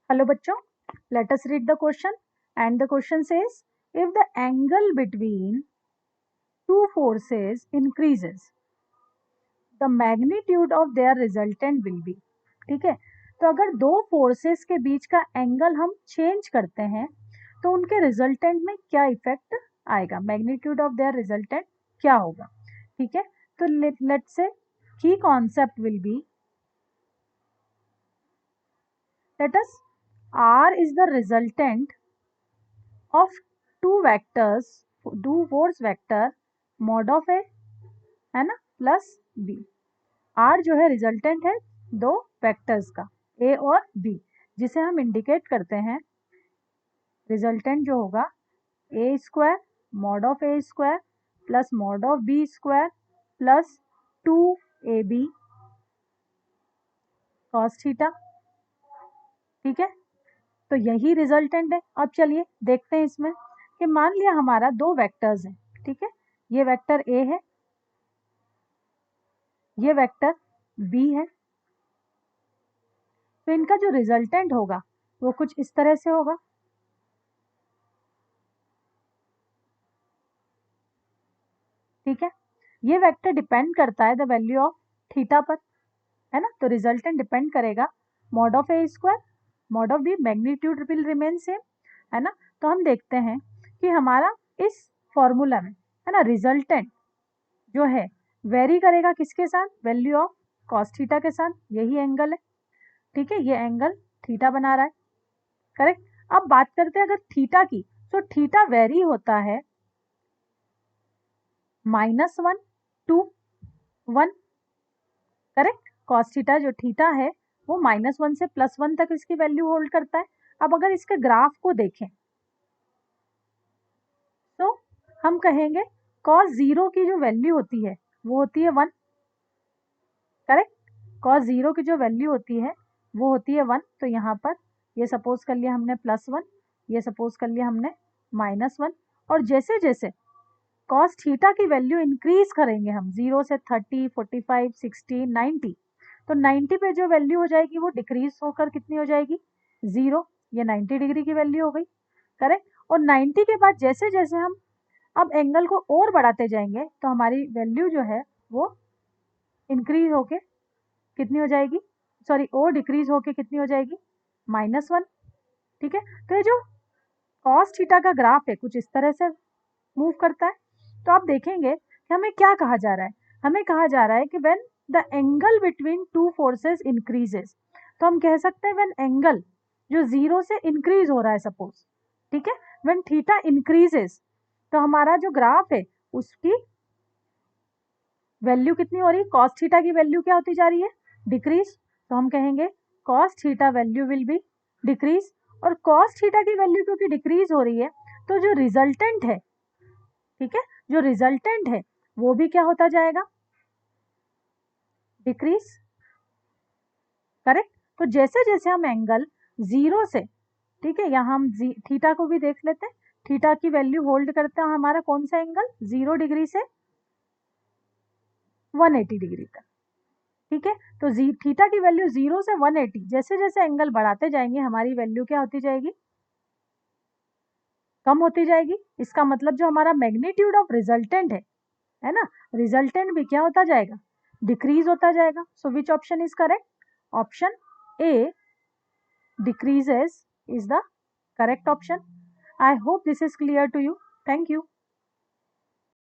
Hello bachcho, let us read the question, and the question says if the angle between two forces increases the magnitude of their resultant will be। ठीक है, तो अगर दो forces के बीच का angle हम change करते हैं तो उनके रिजल्टेंट में क्या इफेक्ट आएगा, मैग्नीट्यूड ऑफ देयर रिजल्टेंट क्या होगा। ठीक है, तो लेट्स से की concept will be, let us R is the resultant of two vectors, two force vector mod of A है ना प्लस B। R जो है रिजल्टेंट है दो वेक्टर्स का A और B, जिसे हम इंडिकेट करते हैं रिजल्टेंट जो होगा A square mod of A square plus mod of B square plus 2AB cos theta. ठीक है, तो यही रिजल्टेंट है। अब चलिए देखते हैं इसमें कि मान लिया हमारा दो वेक्टर्स हैं। ठीक है, ये वेक्टर A है, ये वेक्टर B है, तो इनका जो रिजल्टेंट होगा वो कुछ इस तरह से होगा। ठीक है, ये वेक्टर डिपेंड करता है द वैल्यू ऑफ थीटा पर, है ना, तो रिजल्टेंट डिपेंड करेगा mod of A square mod of B, magnitude will remain same, है ना। तो हम देखते हैं कि हमारा इस फॉर्मूला में, है ना, रिजल्टेंट जो है वेरी करेगा किसके साथ, वैल्यू ऑफ कॉस थीटा के साथ। यही एंगल है। ठीक है, ये एंगल थीटा बना रहा है, करेक्ट। अब बात करते हैं अगर थीटा की, तो थीटा वेरी होता है -1 to 1, करेक्ट। कॉस थीटा जो थीटा है वो -1 से +1 तक इसकी वैल्यू होल्ड करता है। अब अगर इसके ग्राफ को देखें तो हम कहेंगे कॉस 0 की जो वैल्यू होती है वो होती है 1, करेक्ट। कॉस 0 की जो वैल्यू होती है वो होती है 1, तो यहाँ पर ये सपोज कर लिया हमने +1, ये सपोज कर लिया हमने -1, और जैसे जैसे कॉस थीटा की वैल्यू इंक्रीज करेंगे हम 0 से 30, 45, 60, 90, तो 90 पे जो वैल्यू हो जाएगी वो डिक्रीज होकर कितनी हो जाएगी 0, ये 90 डिग्री की वैल्यू हो गई, करेक्ट। और 90 के बाद जैसे जैसे हम अब एंगल को और बढ़ाते जाएंगे तो हमारी वैल्यू जो है वो इंक्रीज होके कितनी हो जाएगी, सॉरी और डिक्रीज होके कितनी हो जाएगी -1। ठीक है, तो ये जो कॉस थीटा का ग्राफ है कुछ इस तरह से मूव करता है। तो आप देखेंगे कि हमें क्या कहा जा रहा है, हमें कहा जा रहा है कि when the angle between two forces increases, तो हम कह सकते हैं व्हेन एंगल जो 0 से इंक्रीज हो रहा है सपोज, ठीक है, व्हेन थीटा इंक्रीजेस, तो हमारा जो ग्राफ है उसकी वैल्यू कितनी हो रही है, कॉस थीटा की वैल्यू क्या होती जा रही है, डिक्रीज। तो हम कहेंगे cos theta value will be decrease, और कॉस थीटा की वैल्यू क्योंकि डिक्रीज हो रही है तो जो रिजल्टेंट है, ठीक है, जो रिजल्टेंट है वो भी क्या होता जाएगा, डिक्रीज, करेक्ट। तो जैसे जैसे हम एंगल 0 से, ठीक है, यहाँ हम थीटा को भी देख लेते हैं, थीटा की वैल्यू होल्ड करते हैं हमारा कौन सा एंगल, 0 डिग्री से 180 डिग्री तक। ठीक है, तो थीटा की वैल्यू 0 से 180, जैसे जैसे एंगल बढ़ाते जाएंगे हमारी वैल्यू क्या होती जाएगी, कम होती जाएगी। इसका मतलब जो हमारा मैग्नीट्यूड ऑफ रिजल्टेंट है ना, रिजल्टेंट भी क्या होता जाएगा, डिक्रीज होता जाएगा। So which option is correct, option A decreases is the correct option. I hope this is clear to you. Thank you.